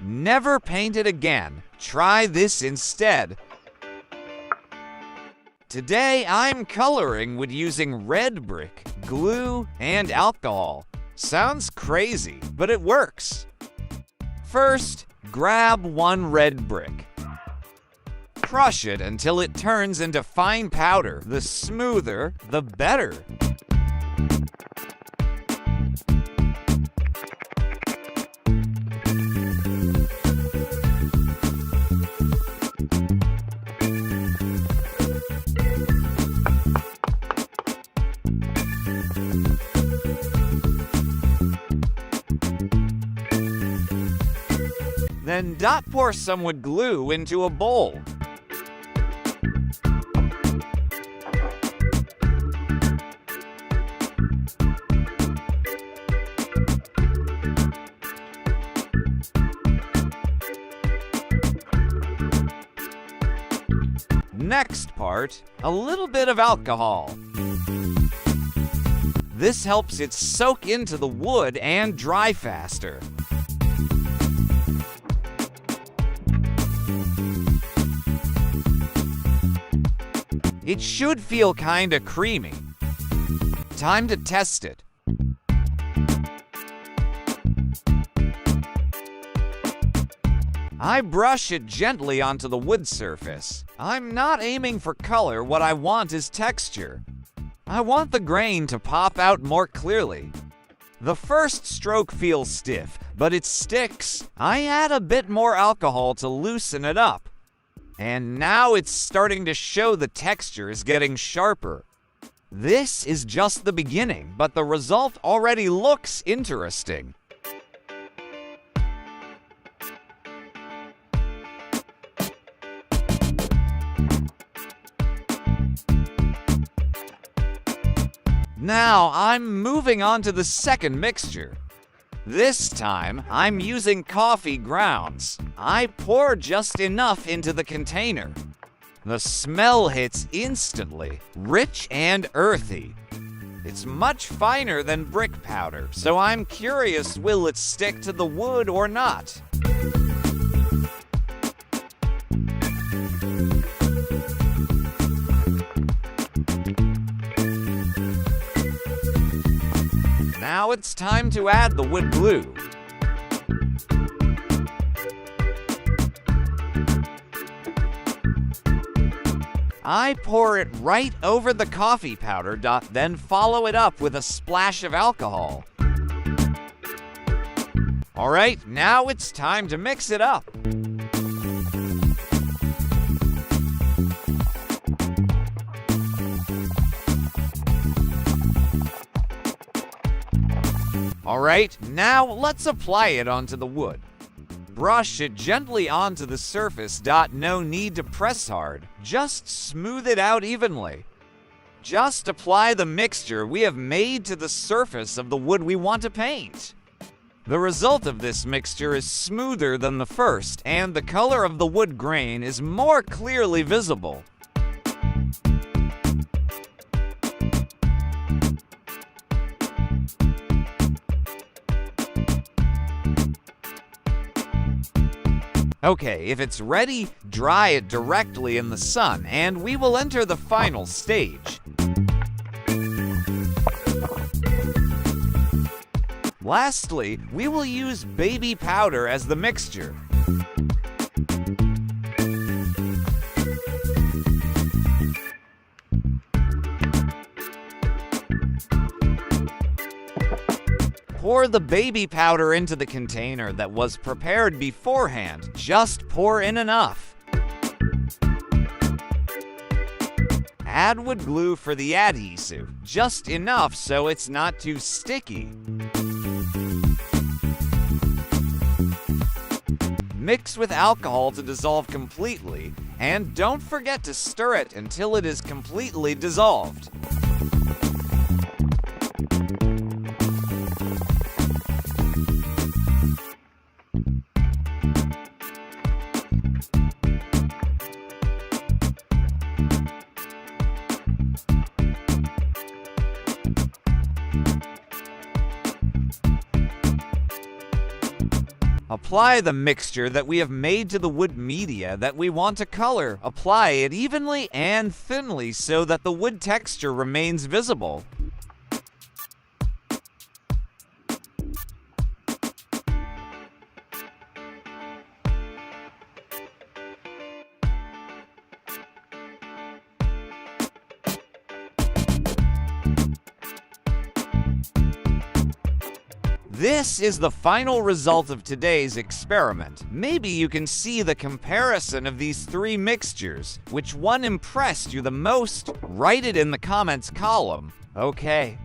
Never paint it again. Try this instead. Today I'm coloring with using red brick, glue, and alcohol. Sounds crazy, but it works. First, grab one red brick. Crush it until it turns into fine powder. The smoother, the better. Then pour some wood glue into a bowl. Next part, a little bit of alcohol. This helps it soak into the wood and dry faster. It should feel kinda creamy. Time to test it. I brush it gently onto the wood surface. I'm not aiming for color, what I want is texture. I want the grain to pop out more clearly. The first stroke feels stiff, but it sticks. I add a bit more alcohol to loosen it up. And now it's starting to show the texture is getting sharper. This is just the beginning, but the result already looks interesting. Now I'm moving on to the second mixture. This time, I'm using coffee grounds. I pour just enough into the container. The smell hits instantly, rich and earthy. It's much finer than brick powder, so I'm curious, will it stick to the wood or not? Now it's time to add the wood glue. I pour it right over the coffee powder, then follow it up with a splash of alcohol. All right, now it's time to mix it up. Alright, now let's apply it onto the wood. Brush it gently onto the surface. No need to press hard, just smooth it out evenly. Just apply the mixture we have made to the surface of the wood we want to paint. The result of this mixture is smoother than the first, and the color of the wood grain is more clearly visible. Okay, if it's ready, dry it directly in the sun, and we will enter the final stage. Lastly, we will use baby powder as the mixture. Pour the baby powder into the container that was prepared beforehand. Just pour in enough. Add wood glue for the adhesive, just enough so it's not too sticky. Mix with alcohol to dissolve completely, and don't forget to stir it until it is completely dissolved. Apply the mixture that we have made to the wood media that we want to color. Apply it evenly and thinly so that the wood texture remains visible. This is the final result of today's experiment. Maybe you can see the comparison of these three mixtures. Which one impressed you the most? Write it in the comments column. Okay.